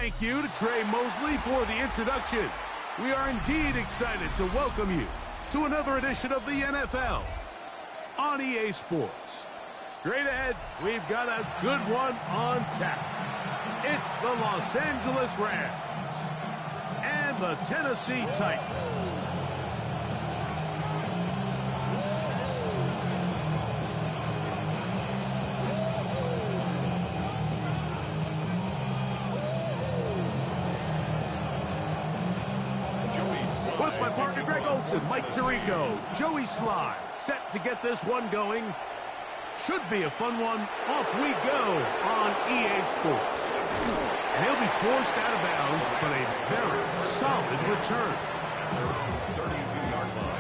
Thank you to Trey Mosley for the introduction. We are indeed excited to welcome you to another edition of the NFL on EA Sports. Straight ahead, we've got a good one on tap. It's the Los Angeles Rams and the Tennessee Titans. With my partner Greg Olson, Mike Tirico, Joey Sly, set to get this one going. Should be a fun one. Off we go on EA Sports. And he'll be forced out of bounds, but a very solid return. 32-yard line.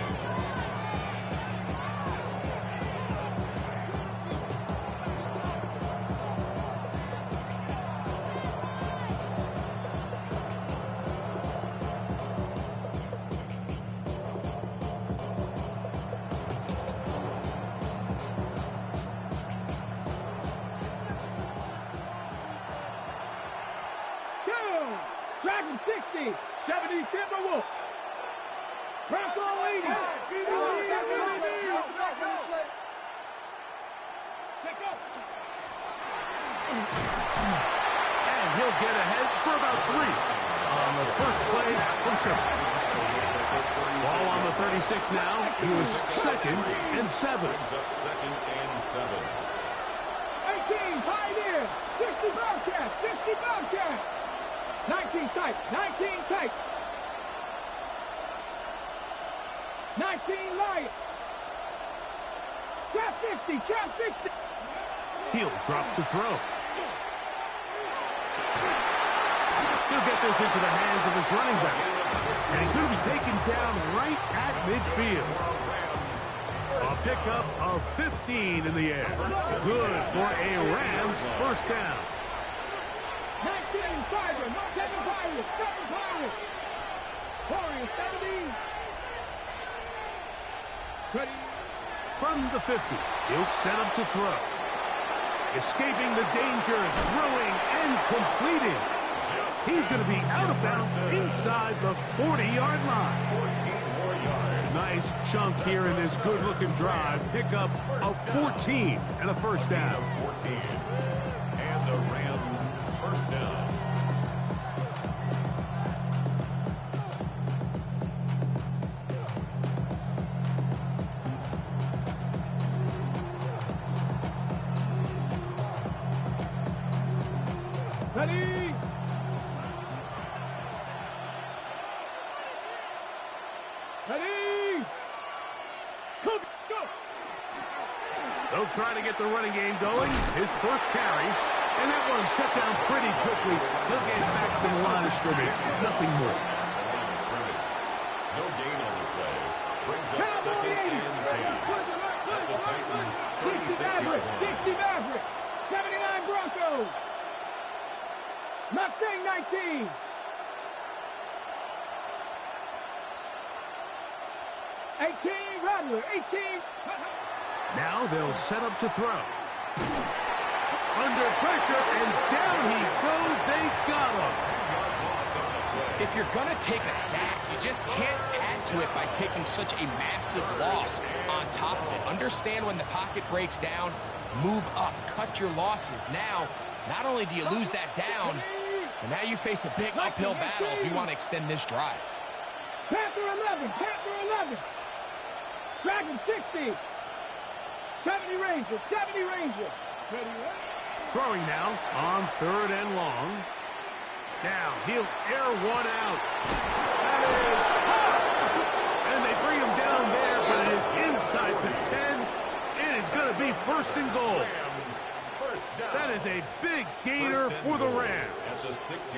Dragon 60, 70 Timberwolves. Bronco 80. And he'll get ahead for about 3 on the first play from scrimmage. Ball on the 36 now. He was 2nd and 7. 18, Pioneer. 60 Bobcats, 60 Bobcats. 19 tight, 19 tight. 19 Lions. Trap 60, trap 60. He'll drop the throw. He'll get this into the hands of his running back. And he's going to be taken down right at midfield. A pickup of 15 in the air. Good for a Rams first down. 19 Fiber, no 7 Pirates, 7 Pirates. Warriors 70. Ready. From the 50, he'll set up to throw. Escaping the danger, throwing and completing. He's going to be out of bounds inside the 40-yard line. 14 more yards. Nice chunk here in this good-looking drive. Pickup of 14 and a first down. 14. And the Rams first down. Ready. Ready. Go. They'll try to get the running game going. His first carry. And that one shut down pretty quickly. He'll get back to the line of scrimmage. Nothing more. No gain on the play. Brings up 2nd and 10. At the Titans' 36-yard line. 60 Maverick. 79 Broncos. Mustang 19. 18 Rattler. 18. Now they'll set up to throw. Under pressure, and down he goes. They got him. If you're going to take a sack, you just can't add to it by taking such a massive loss on top of it. Understand when the pocket breaks down, move up, cut your losses. Now, not only do you lose that down, but now you face a big uphill battle if you want to extend this drive. Panther 11. Panther 11. Dragon 60. 70 Rangers. 70 Rangers. Ready, ready. Throwing now on 3rd and long. Now he'll air one out. That is hot. And they bring him down there, but it is inside the 10. It is going to be 1st and goal. That is a big gainer for the Rams.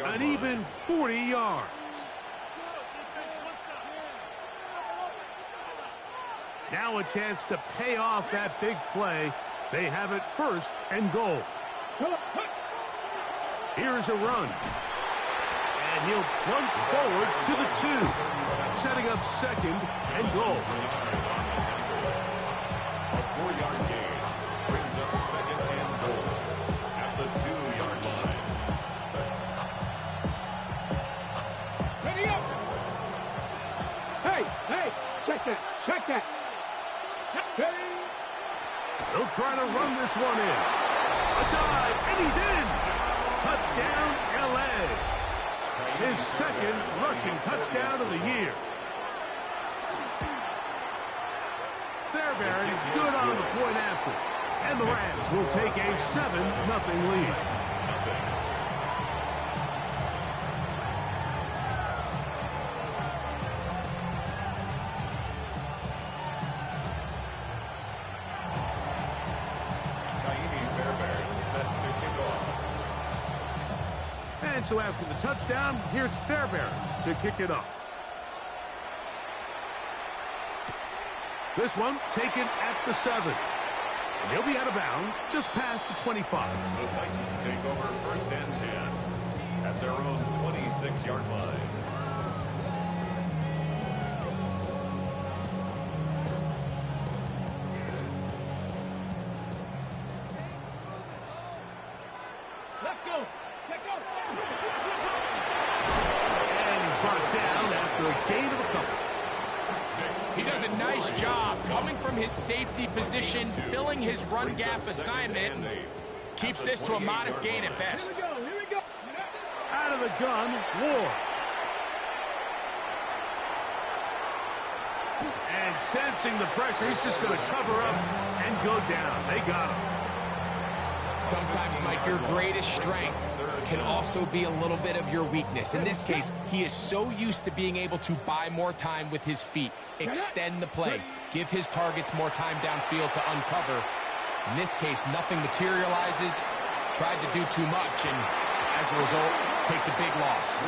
An even 40 yards. Now a chance to pay off that big play. They have it 1st and goal. Here's a run. And he'll plunge forward to the 2. Setting up 2nd and goal. A 4-yard gain brings up 2nd and goal at the 2-yard line. Check that. Check that. Ready? They'll try to run this one in. A dive, and he's in. Touchdown, L.A. His second rushing touchdown of the year. Fairbairn good on the point after. And the Rams will take a 7-0 lead. And so after the touchdown, here's Fairbairn to kick it off. This one taken at the 7. And he'll be out of bounds just past the 25. The Titans take over 1st and 10 at their own 26-yard line. Let's go. Let's go. And he's brought down after a gain of a couple. He does a nice job coming from his safety position, filling his run gap assignment. Keeps this to a modest gain at best. Here we go. Here we go. Out of the gun, Ward. And sensing the pressure, he's just going to cover up and go down. They got him. Sometimes, Mike, your greatest strength can also be a little bit of your weakness. In this case, he is so used to being able to buy more time with his feet, extend the play, give his targets more time downfield to uncover. In this case, nothing materializes, tried to do too much, and as a result, takes a big loss.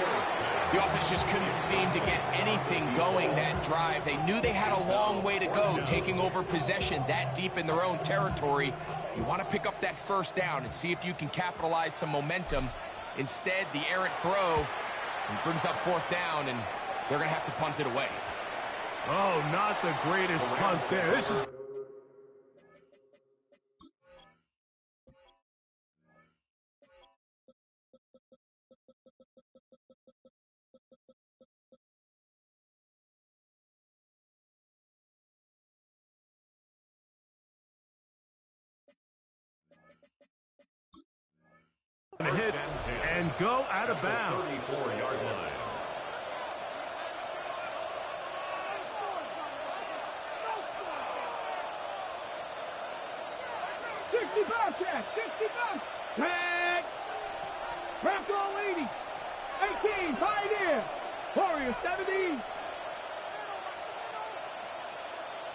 The offense just couldn't seem to get anything going that drive. They knew they had a long way to go, taking over possession that deep in their own territory. You want to pick up that first down and see if you can capitalize some momentum. Instead, the errant throw brings up 4th down, and they're going to have to punt it away. Oh, not the greatest punt there. This is... hit and go out of bounds. 34-yard line. Tag. 65. Tag. Wrapped all 80. 18. Pioneer. Warrior 70.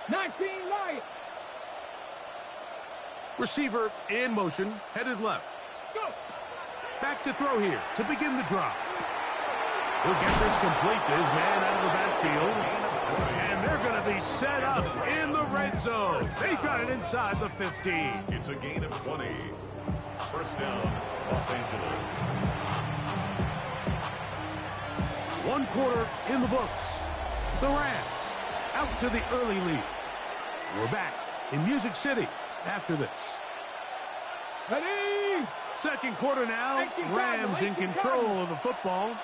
19. Lion. Receiver in motion, headed left. Go. Back to throw here to begin the drive. He'll get this complete to his man out of the backfield. And they're going to be set up in the red zone. They've got it inside the 15. It's a gain of 20. First down, Los Angeles. 1 quarter in the books. The Rams out to the early lead. We're back in Music City after this. Ready. Second quarter now. Rams in control of the football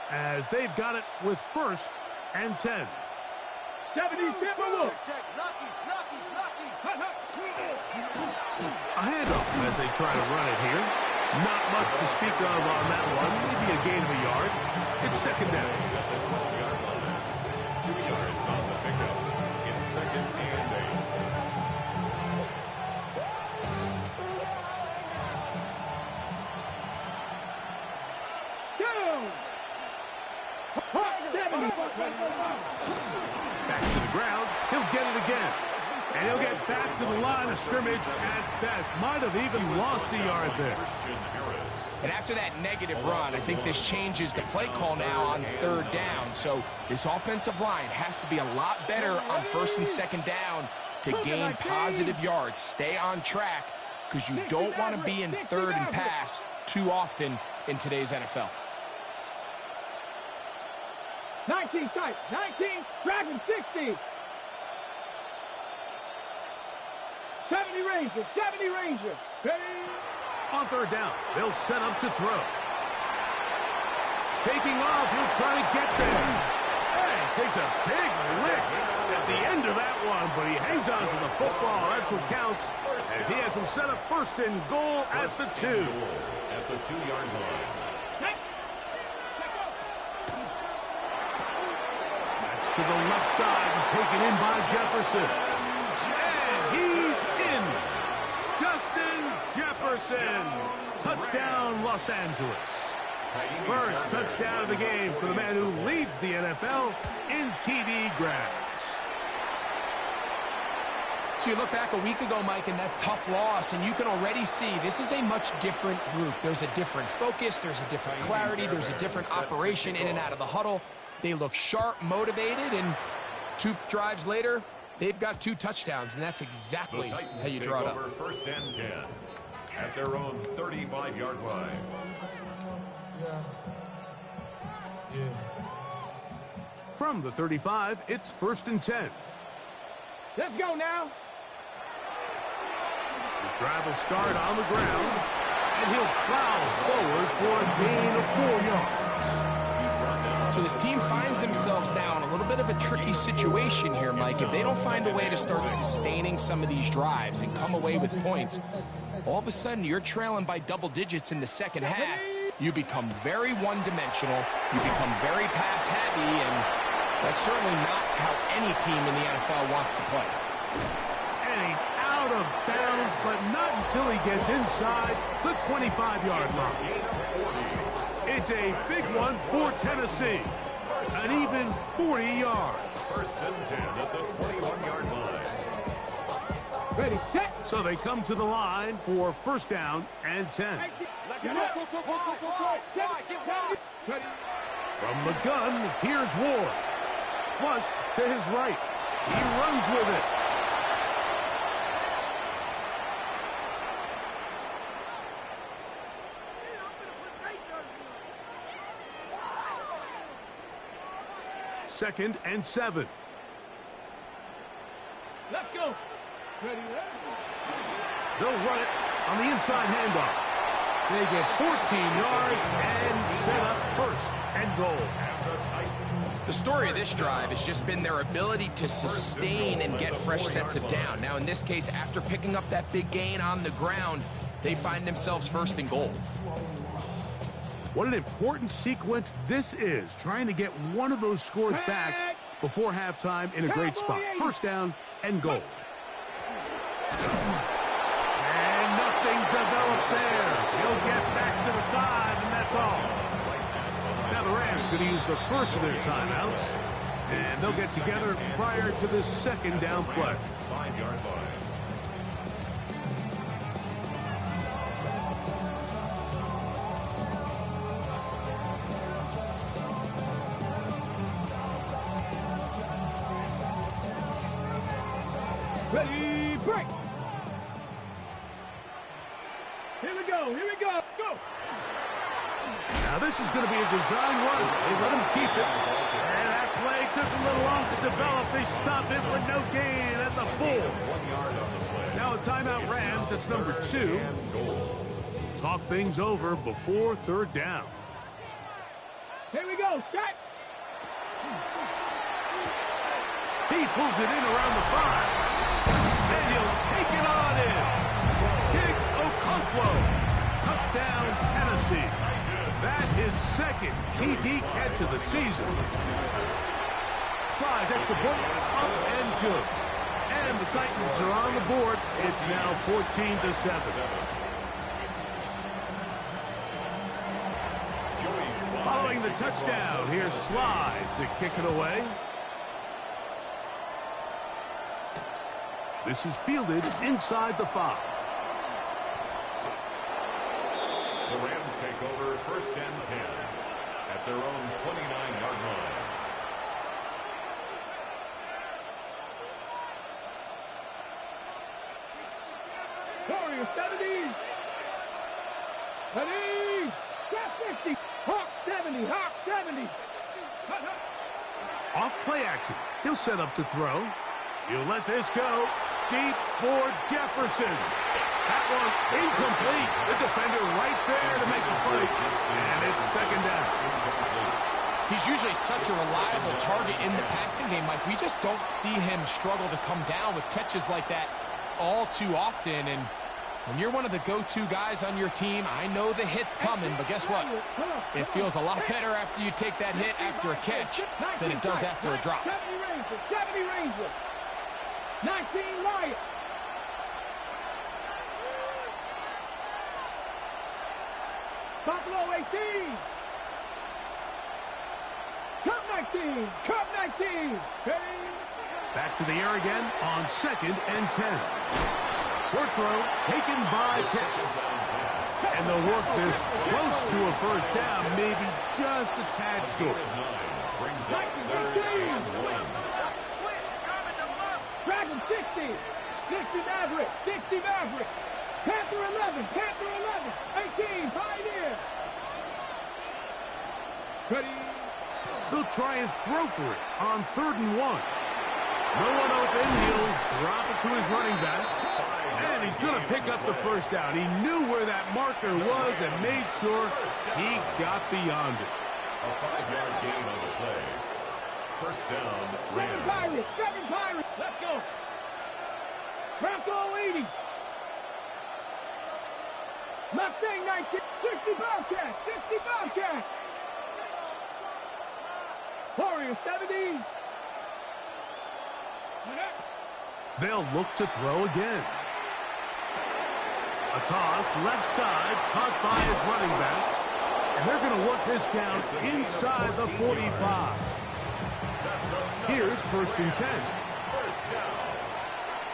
as they've got it with 1st and 10. 70 Timberwolves. A handoff as they try to run it here. Not much to speak of on that one. Maybe a gain of a yard. It's second down. 2 yards on the pickup. It's 2nd and 8. Back to the ground. He'll get it again. And he'll get back to the line of scrimmage at best. Might have even lost a yard there. And after that negative run, I think this changes the play call now on 3rd down. So this offensive line has to be a lot better on 1st and 2nd down to gain positive yards. Stay on track because you don't want to be in 3rd and pass too often in today's NFL. 19 tight. 19. Dragon 60. 70 Rangers. 70 Rangers. Ready. On 3rd down, they'll set up to throw. Taking off, he'll try to get there. And takes a big lick. one, but he hangs on to the football. That's what counts, as he has him set up first and goal at the 2. At the 2-yard line. That's to the left side and taken in by Jefferson. And he's in. Justin Jefferson. Touchdown, Los Angeles. First touchdown of the game for the man who leads the NFL in TD grabs. So you look back a week ago, Mike, and that tough loss, and you can already see this is a much different group. There's a different focus, there's a different clarity, there's a different operation in and out of the huddle. They look sharp, motivated, and 2 drives later, they've got 2 touchdowns, and that's exactly how you draw it up. First and 10 at their own 35-yard line. From the 35, it's first and 10. Let's go now. His drive will start on the ground, and he'll plow forward for a gain of 4 yards. So this team finds themselves now in a little bit of a tricky situation here, Mike. If they don't find a way to start sustaining some of these drives and come away with points, all of a sudden you're trailing by double digits in the second half. You become very one-dimensional, you become very pass-heavy, and that's certainly not how any team in the NFL wants to play. And he's out of bounds, but not until he gets inside the 25-yard line. It's a big one for Tennessee. An even 40 yards. First and 10 at the 21-yard line. Ready, set. So they come to the line for first down and 10. From the gun, here's Ward. Flush to his right. He runs with it. Second and 7. Let's go. Ready, They'll run it on the inside handoff. They get 14 yards and set up first and goal. The story of this drive has just been their ability to sustain and get fresh sets of down. Now, in this case, after picking up that big gain on the ground, they find themselves first and goal. What an important sequence this is, trying to get one of those scores back before halftime in a great spot. First down and goal. And nothing developed there. He'll get back to the 5, and that's all. Now the Rams going to use the first of their timeouts, and they'll get together prior to the second down play. 5-yard line. Ready, break. Here we go, go. Now this is going to be a design run. They let him keep it. And that play took a little long to develop. They stopped it for no gain at the 4. 1 yard on the play. Now a timeout Rams, that's number 2. Talk things over before third down. Here we go, set. He pulls it in around the 5. And he'll take it on in. Kick Okonkwo. Touchdown, Tennessee. That is second TD catch of the season. Slides at the point, up and good. And the Titans are on the board. It's now 14-7. Following the touchdown, here's Slide to kick it away. This is fielded inside the 5. The Rams take over first and 10 at their own 29-yard line. Warriors, 70s. Ready, set 50. Hawk 70, Hawk 70. Off play action. He'll set up to throw. He'll let this go. Deep for Jefferson. That one incomplete. The defender right there to make the play. And it's second down. He's usually such a reliable target in the passing game, Mike. We just don't see him struggle to come down with catches like that all too often. And when you're one of the go-to guys on your team, I know the hit's coming, but guess what? It feels a lot better after you take that hit after a catch than it does after a drop. 70 Rangers. 19 Lions. Buffalo 18. Cup 19. Cup 19. Back to the air again on 2nd and 10. Short throw taken by Pitts. And they'll work this close to a first down, maybe just a tad short. Brings up 3rd and 1. Dragon 60. 60 Maverick. 60 Maverick. Panther 11. Panther 11. 18 Pioneer. Ready. They'll try and throw for it on 3rd and 1. No one open. He'll drop it to his running back. And he's going to pick up the first down. He knew where that marker was and made sure he got beyond it. A 5-yard gain on the play. First down, Rams. 7 Pirates. Let's go. Bronco 80. Mustang 19. 60 Bobcat. 60 Bobcat. Warrior 70. They'll look to throw again. A toss, left side, caught by his running back. And they're going to work this down inside the 45. Here's 1st and 10. First down.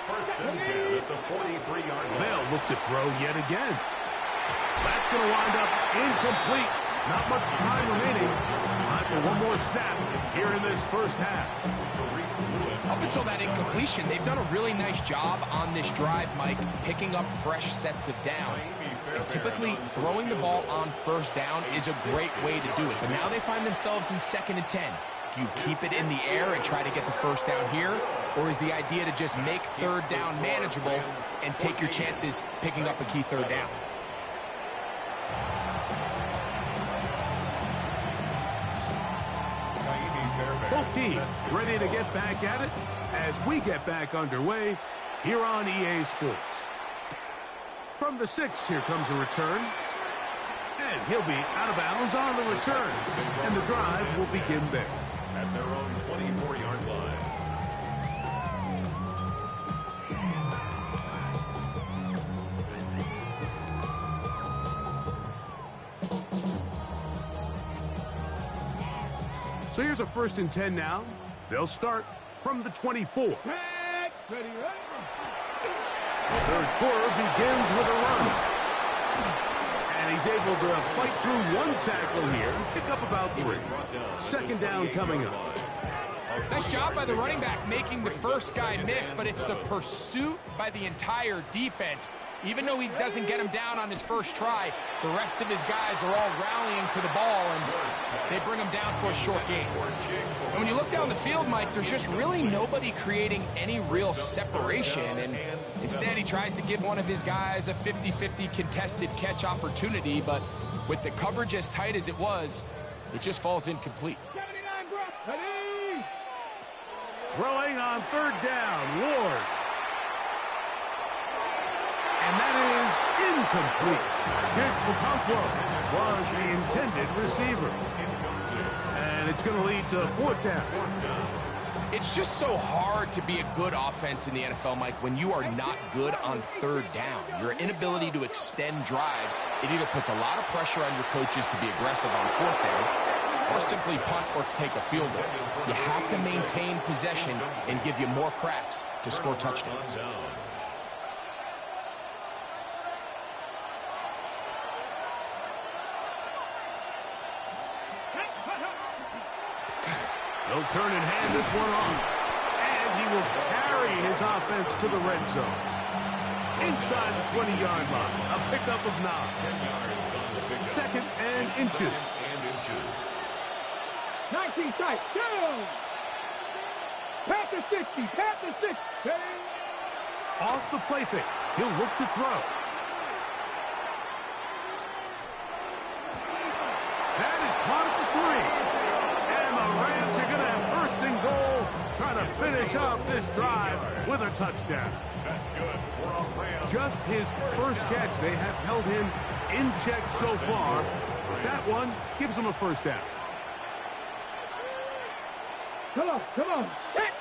1st and 10 at the 43-yard line. They'll look to throw yet again. That's going to wind up incomplete. Not much time remaining. Time for one more snap here in this first half. Up until that incompletion, they've done a really nice job on this drive, Mike, picking up fresh sets of downs. And typically, throwing the ball on first down is a great way to do it. But now they find themselves in 2nd and 10. Do you keep it in the air and try to get the first down here? Or is the idea to just make 3rd down manageable and take your chances picking up a key 3rd down? Both teams ready to get back at it as we get back underway here on EA Sports. From the 6, here comes a return. And he'll be out of bounds on the return. And the drive will begin there. At their own 24-yard line. So here's a 1st and 10 now. They'll start from the 24. Ready. Third quarter begins with a run. And he's able to fight through one tackle here, pick up about 3. 2nd down coming up. Nice job by the running back making the first guy miss, but it's the pursuit by the entire defense. Even though he doesn't get him down on his first try, the rest of his guys are all rallying to the ball, and they bring him down for a short gain. And when you look down the field, Mike, there's just really nobody creating any real separation, and instead he tries to give one of his guys a 50-50 contested catch opportunity, but with the coverage as tight as it was, it just falls incomplete. 79 Brock. Ready. Throwing on 3rd down, Ward. And that is incomplete. Chip Okonkwo was the intended receiver. And it's going to lead to 4th down. It's just so hard to be a good offense in the NFL, Mike, when you are not good on 3rd down. Your inability to extend drives, it either puts a lot of pressure on your coaches to be aggressive on 4th down or simply punt or take a field goal. You have to maintain possession and give you more cracks to score touchdowns. He'll turn and hand this one off. And he will carry his offense to the red zone. Inside the 20-yard line. A pickup of 9. 10 yards on the pickup. 2nd and inches. 19 tight. Down. Panther 60. Panther 60. Ready. Off the play fake. He'll look to throw. That is caught at the 3. to finish off this drive with a touchdown. That's good for a Ram. Just his first catch. They have held him in check so far. That one gives him a first down. Come on, set,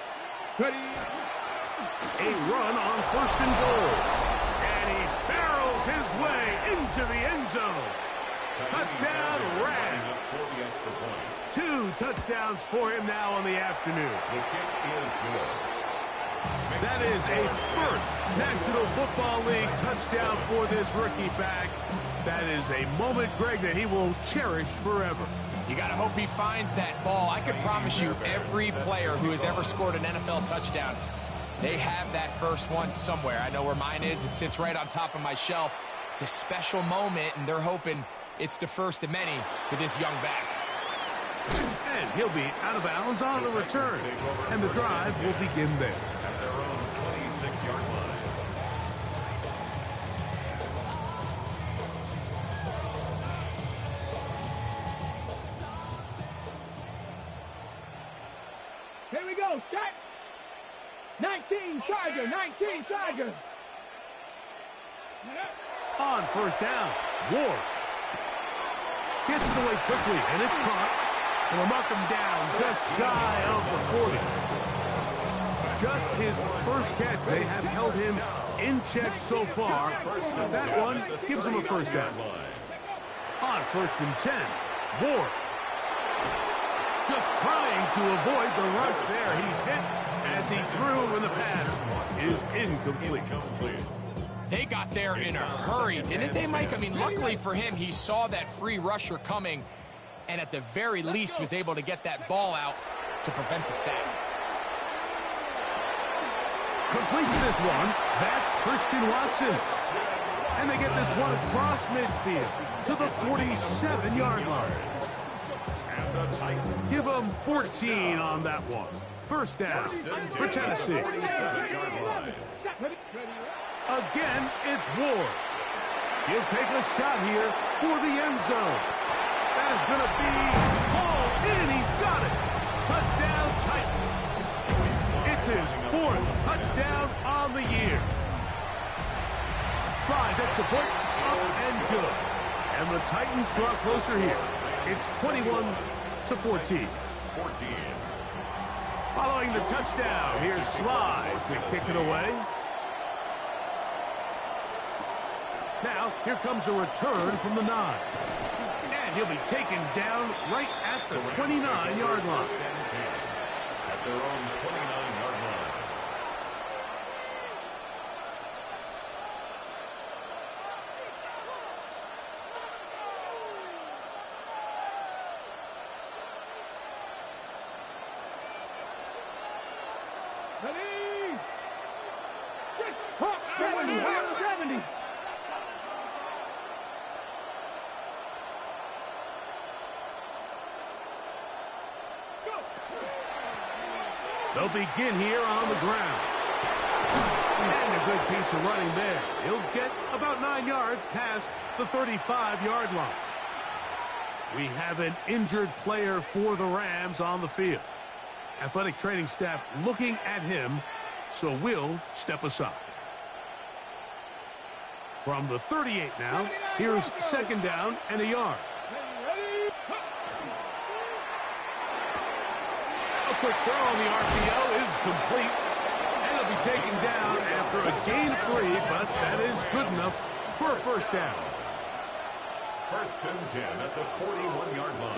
ready. A run on first and goal. And he barrels his way into the end zone. Touchdown, Rams. For the extra point. 2 touchdowns for him now on the afternoon. The kick is good. That is a first National Football League touchdown for this rookie back. That is a moment, Greg, that he will cherish forever. You got to hope he finds that ball. I can promise you every player who has ever scored an NFL touchdown, they have that first one somewhere. I know where mine is. It sits right on top of my shelf. It's a special moment, and they're hoping it's the first of many for this young back. And he'll be out of bounds on the return. And the drive will begin there. At their own 26-yard line. Here we go, set. 19 Tiger. On first down, Ward gets it away quickly, and it's caught. And we'll mark him down just shy of the 40. Just his first catch. They have held him in check so far. That one gives him a first down. On first and 10, Ward just trying to avoid the rush there. He's hit as he threw, and the pass is incomplete. They got there in a hurry, didn't they, Mike? I mean, luckily for him, he saw that free rusher coming, and at the very least was able to get that ball out to prevent the sack. Completes this one. That's Christian Watson. And they get this one across midfield to the 47-yard line. Give them 14 on that one. First down for Tennessee. Again, it's Ward. He'll take a shot here for the end zone. That is going to be hauled in. He's got it. Touchdown, Titans. It's his 4th touchdown on the year. Slides at the point, up and good. And the Titans draw closer here. It's 21-14. Following the touchdown, here's Slide to kick it away. Now, here comes a return from the 9. And he'll be taken down right at the 29-yard line. At their own 29-yard line. Ready. 70. They'll begin here on the ground. And a good piece of running there. He'll get about 9 yards past the 35-yard line. We have an injured player for the Rams on the field. Athletic training staff looking at him, so we'll step aside. From the 38 now, here's second down and a yard. A quick throw on the RPO is complete. And it'll be taken down after a gain of 3, but that is good enough for a first down. First and 10 at the 41-yard line.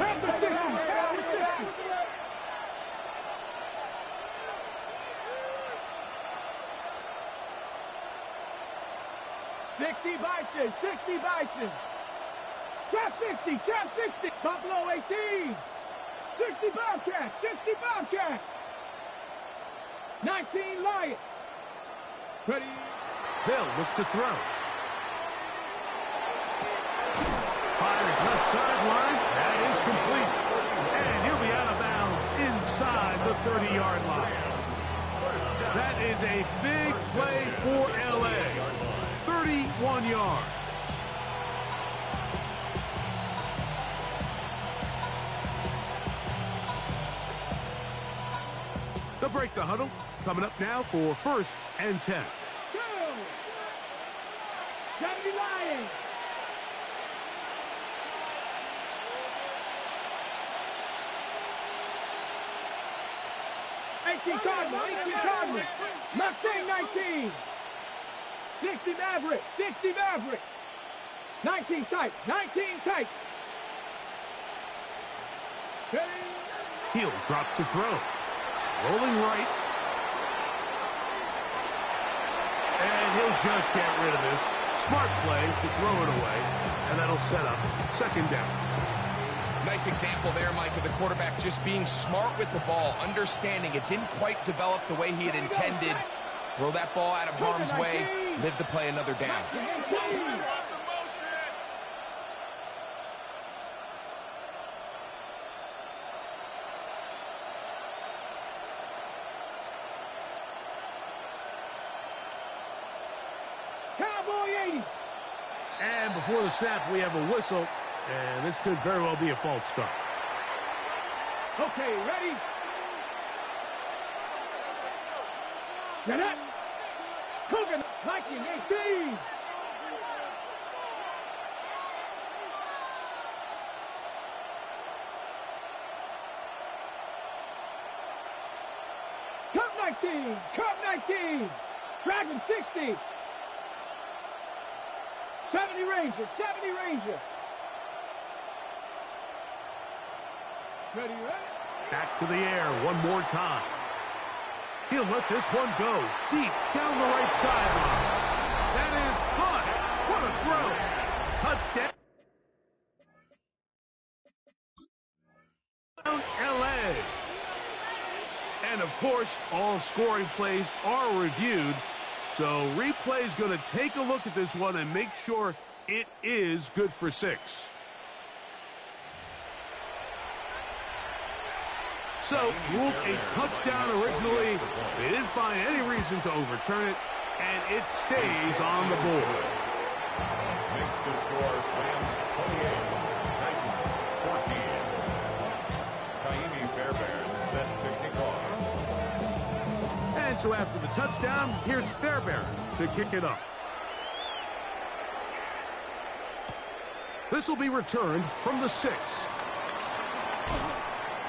60 Bison. Trap 60. Buffalo 18. 60 Bobcat. 19 Lions. Ready. They'll look to throw. Fires left sideline. That is complete. And he'll be out of bounds inside the 30-yard line. That is a big play for L.A. 31 yards. The break the huddle. Coming up now for 1st and 10. Go! 70 Lions. Cardinals. Mustang 19. 60 Maverick. 60 Maverick. 19 tight. 19 tight. He'll drop to throw. Rolling right. And he'll just get rid of this. Smart play to throw it away. And that'll set up 2nd down. Nice example there, Mike, of the quarterback just being smart with the ball, understanding it didn't quite develop the way he had intended. Throw that ball out of harm's way, live to play another down. Cowboy 80. And before the snap, we have a whistle. And this could very well be a false start. Okay, ready? Get it. Hogan, Viking 18. Cup 19. Cup 19. Dragon 60. 70 Ranger. 70 Ranger. Ready, ready? Back to the air one more time. He'll let this one go deep down the right sideline. That is caught. What a throw. Touchdown, L.A. And, of course, all scoring plays are reviewed. So replay's going to take a look at this one and make sure it is good for 6. So, ruled a touchdown originally. They didn't find any reason to overturn it, and it stays on the board. Makes the score Rams 28, Titans 14. Kaimi Fairbairn set to kick off. And so after the touchdown, here's Fairbairn to kick it up. This will be returned from the 6.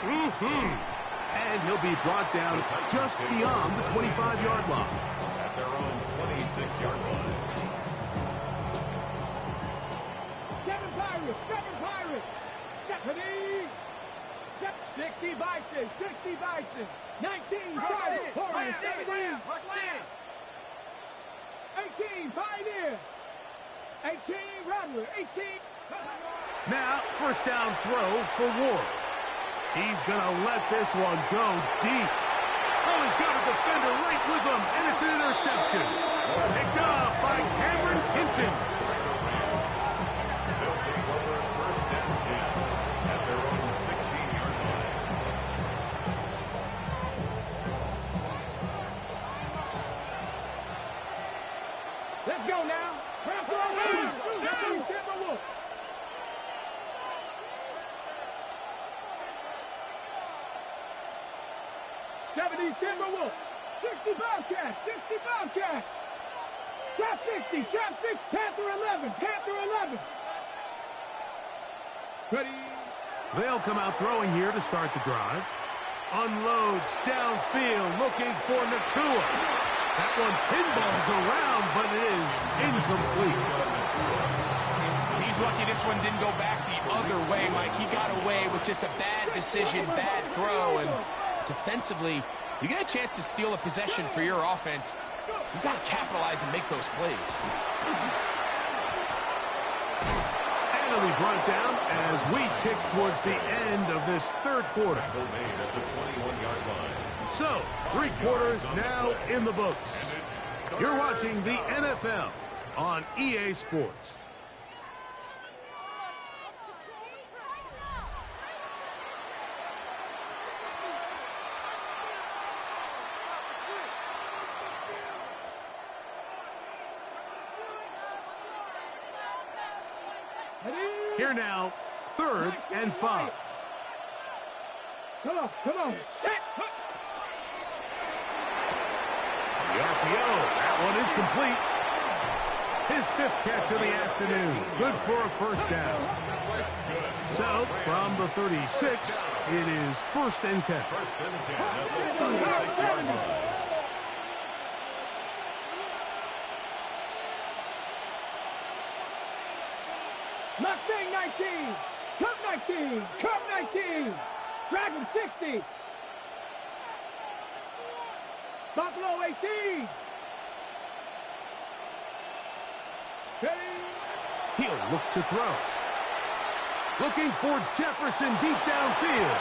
And he'll be brought down just beyond the 25-yard line. At their own 26-yard line. 7 Pirates, 7 Pirates. Stephanie. 60 Bison, 60 Bison. 19 Pirates, 17. 18 Pioneer. 18 Rattler, 18. Now, 1st down throw for Ward. He's going to let this one go deep. Oh, he's got a defender right with him, and it's an interception. Picked up by Cameron Hinton. They'll take over 1st and 10 at their own 16-yard line. Let's go now. Ramp on Timberwolf. Timberwolf, 60 Bobcats, 60 Bobcats. Cap 60, Panther 11, Panther 11. Ready? They'll come out throwing here to start the drive. Unloads downfield, looking for Nakua. That one pinballs around, but it is incomplete. He's lucky this one didn't go back the other way, Mike. He got away with just a bad decision, bad throw, and defensively, you get a chance to steal a possession for your offense. You got to capitalize and make those plays. And it'll be brought down as we tick towards the end of this 3rd quarter. Tackle made at the 21-yard line. So, 3 quarters now in the books. You're watching the NFL on EA Sports. Here now, 3rd and 5. Come on, set. The RPO, that one is complete. His 5th catch of the afternoon. Good for a first down. So, from the 36, it is 1st and 10. 1st and 10 at the 36-yard line. Mustang 19, Cub 19, Cub 19, Dragon 60, Buffalo 18. Ready? He'll look to throw. Looking for Jefferson deep downfield.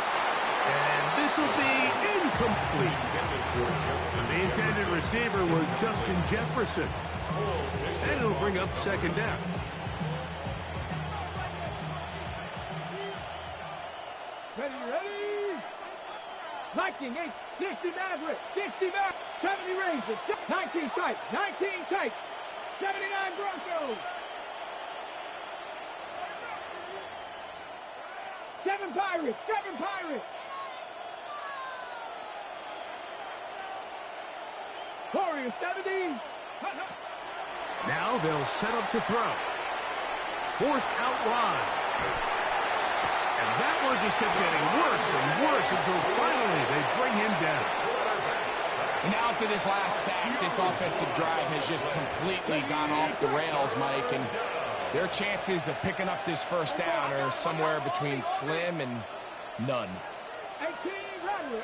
And this will be incomplete. The intended receiver was Justin Jefferson. And it'll bring up 2nd down. Ready? Viking 8, 60 Maverick, 60 Maverick, 70 Rangers, 19 tight, 19 tight, 79 Broncos. 7 Pirates, 7 Pirates. Warriors 70. Now they'll set up to throw. Forced out wide. And that one just kept getting worse and worse until finally they bring him down. And now after this last sack, this offensive drive has just completely gone off the rails, Mike. And their chances of picking up this first down are somewhere between slim and none. 18 Rattler.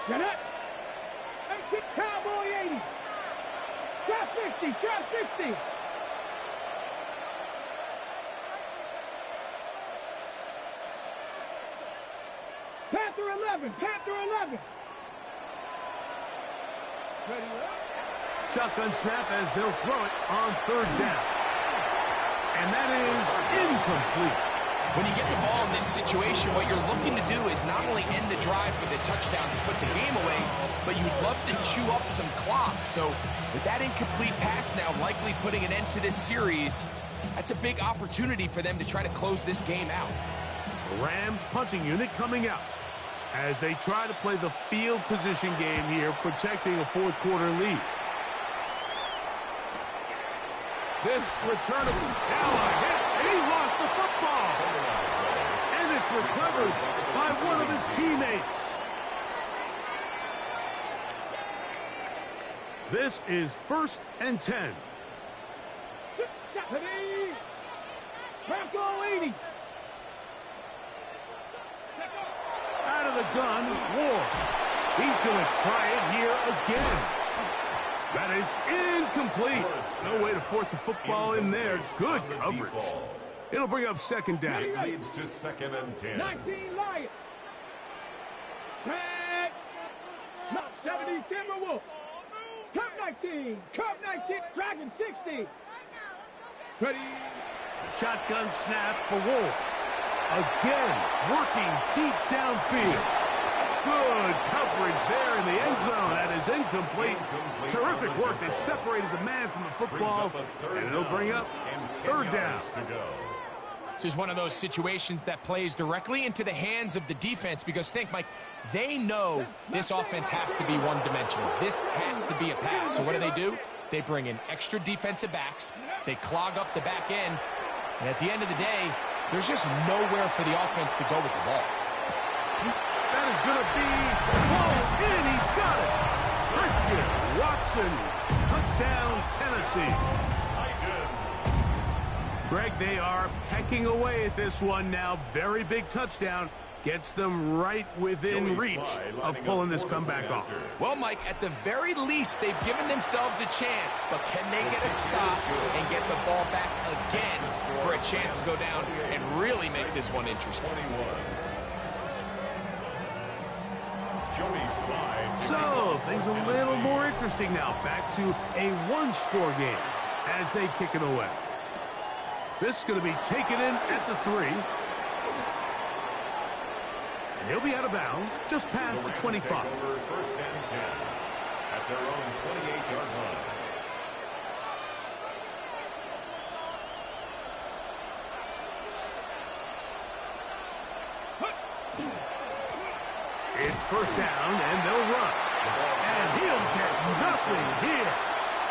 Get it. 18 Cowboy 80. Trap 60, trap 60. Panther 11, Panther 11. Ready, Shotgun snap as they'll throw it on 3rd down. And that is incomplete. When you get the ball in this situation, what you're looking to do is not only end the drive with a touchdown to put the game away, but you'd love to chew up some clock. So with that incomplete pass now likely putting an end to this series, that's a big opportunity for them to try to close this game out. The Rams punting unit coming out as they try to play the field position game here, protecting a 4th quarter lead. This returnable, now a hit, and he lost the football. And it's recovered by one of his teammates. This is 1st and 10. Ready. Bronco 80. Out of the gun, Ward. He's going to try it here again. That is incomplete. No way to force the football in there. Good coverage. It'll bring up 2nd down. Leads to 2nd and 10. 19 Lions. 70 Timberwolves. Cup 19. Cup 19. Dragon 60. Ready. Shotgun snap for Wolf. Again, working deep downfield. Good coverage there in the end zone. That is incomplete. Terrific work. They separated the man from the football, and it'll bring up 3rd down. This is one of those situations that plays directly into the hands of the defense because think, Mike, they know this offense has to be one-dimensional. This has to be a pass. So what do? They bring in extra defensive backs. They clog up the back end. And at the end of the day, there's just nowhere for the offense to go with the ball. That is going to be ball in. He's got it. Christian Watson, touchdown, Tennessee. Greg, they are pecking away at this one now. Very big touchdown. Gets them right within reach of pulling this comeback off. Well, Mike, at the very least, they've given themselves a chance. But can they get a stop and get the ball back again for a chance to go down and really make this one interesting? So, things a little more interesting now. Back to a one-score game as they kick it away. This is going to be taken in at the 3. And he'll be out of bounds just past the 25. 1st and 10 at their own 28-yard line. It's 1st down, and they'll run. And he'll get nothing here.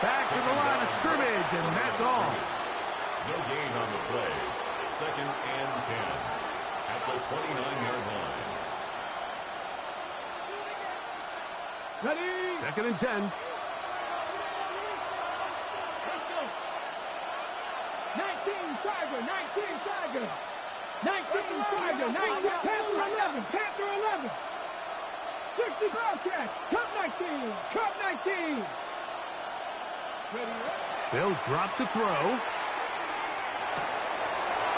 Back to the line of scrimmage, and that's all. No gain on the play. 2nd and 10 at the 29-yard line. Ready? 2nd and 10. Let's go. 19 Tiger, 19 Tiger. 19 Tiger, 19 Panther 11, Panther 11. 60 Bobcat, Cup 19, Cup 19. Ready? They'll drop to throw.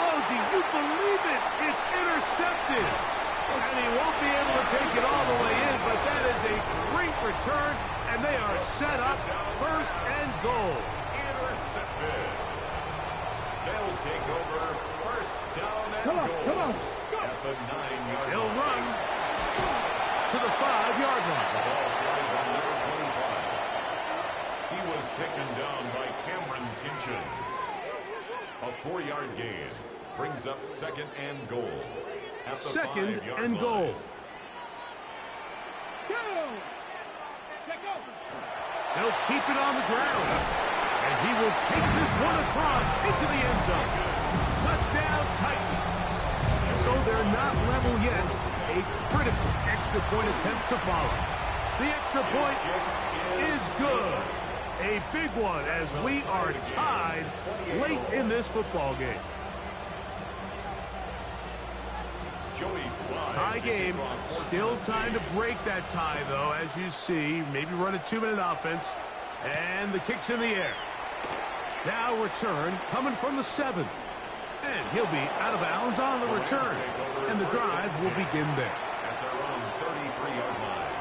Oh, do you believe it? It's intercepted. And he won't be able to take it all the way in, but that is a great return, and they are set up 1st and goal. Intercepted. They'll take over 1st down and Come on, goal come on. Go. at the 9-yard line. He'll run to the 5-yard line. The ball flies on number 25. He was taken down by Cameron Kinchins. A 4-yard gain brings up 2nd and goal at the 2nd 5-yard and line. goal. Go. Check out. They'll keep it on the ground. And he will take this one across into the end zone. Touchdown, Titans. So they're not level yet. A critical extra point attempt to follow. The extra point is good. A big one as we are tied late in this football game. Tie game. Still time to break that tie, though, as you see. Maybe run a 2-minute offense. And the kick's in the air. Now return coming from the 7. And he'll be out of bounds on the return. And the drive will begin there. At their own 33-yard line.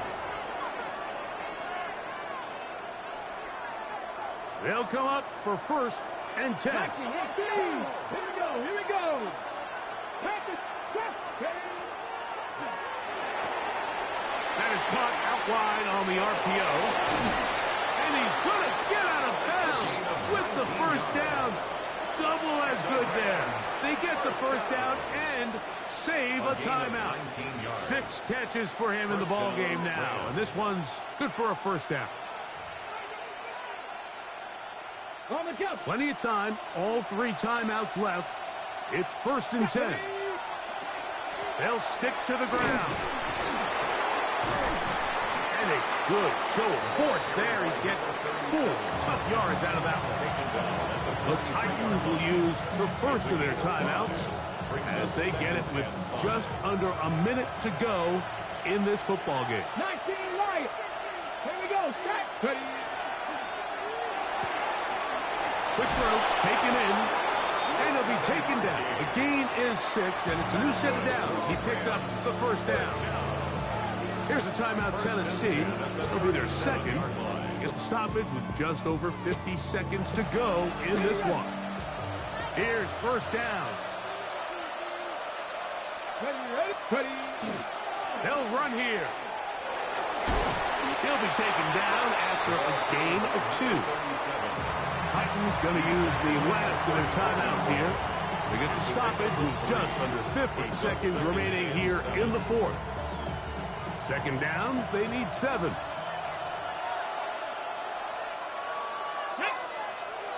They'll come up for 1st and 10. Here we go, here we go. Packers, That is caught out wide on the RPO. And he's going to get out of bounds with the 1st down. Double as good there. They get the 1st down and save a timeout. 6 catches for him in the ball game now. And this one's good for a 1st down. On the count. Plenty of time. All 3 timeouts left. It's 1st and 10. They'll stick to the ground. And a good show of force there. He gets 4 tough yards out of that one. The Titans will use the first of their timeouts as they get it with just under a minute to go in this football game. 19 Lions. Here we go. Set. Ready. Quick throw, taken in, and he'll be taken down. The gain is 6, and it's a new set of downs. He picked up the 1st down. Here's a timeout, Tennessee. It'll be their 2nd. Get the stoppage with just over 50 seconds to go in this one. Here's 1st down. Ready. They'll run here. He'll be taken down after a gain of 2. Titans going to use the last of their timeouts here. They get the stoppage with just under 50 seconds remaining here in the 4th. 2nd down, they need 7.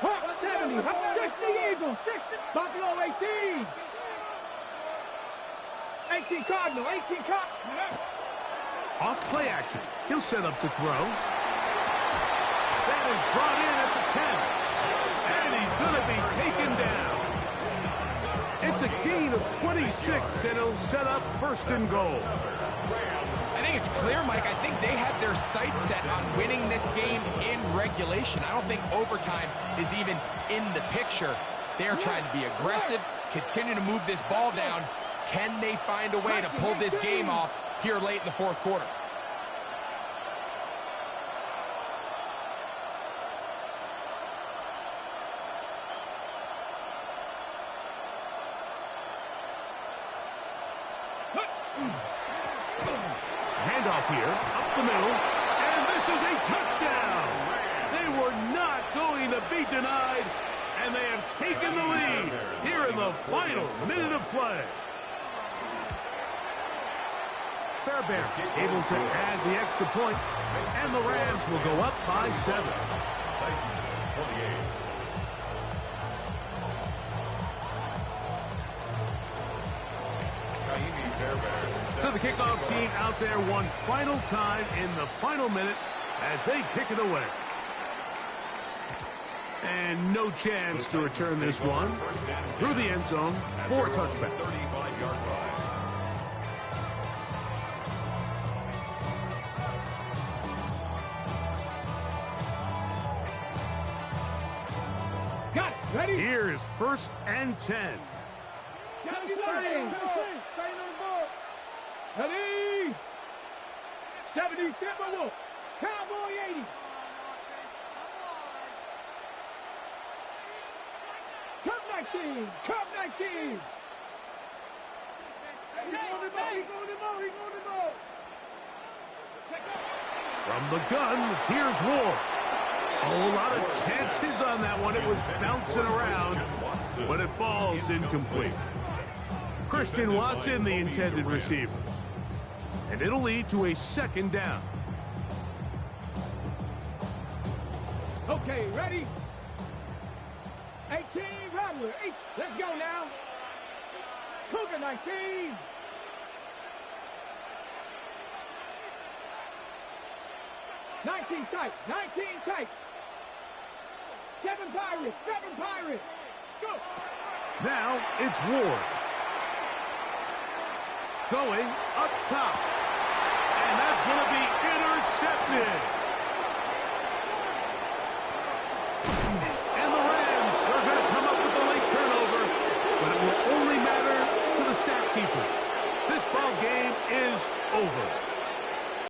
Hawk 70. 60 Eagles. 60. Buffalo 18. 18 Cardinal. 18 Cardinal. Off play action. He'll set up to throw. That is brought in at the 10. And he's going to be taken down. It's a gain of 26, and he'll set up 1st and goal. I think it's clear, Mike. I think they have their sights set on winning this game in regulation. I don't think overtime is even in the picture. They're trying to be aggressive, continue to move this ball down. Can they find a way to pull this game off here late in the 4th quarter? Handoff here, up the middle, and this is a touchdown. They were not going to be denied, and they have taken the lead here in the final minute of play. Fairbairn able to add the extra point, and the Rams will go up by 7. Titans 28. So the kickoff team out there one final time in the final minute as they kick it away. And no chance to return this one through the end zone for a touchback. 35-yard line. Got it. Ready? Here is 1st and 10. Ready? 70 Timberwolves. Cowboy 80. Cup 19. Cup 19. From the gun, here's Ward. A whole lot of chances on that one. It was bouncing around, but it falls incomplete. Christian Watson, the intended receiver. And it'll lead to a 2nd down. Okay, ready? 18 Rattler. Let's go now. Cougar 19. Tight. 19 tight. 7 Pirates. Go. Now it's Ward. Going up top. And that's going to be intercepted. And the Rams are going to come up with a late turnover, but it will only matter to the stat keepers. This ball game is over.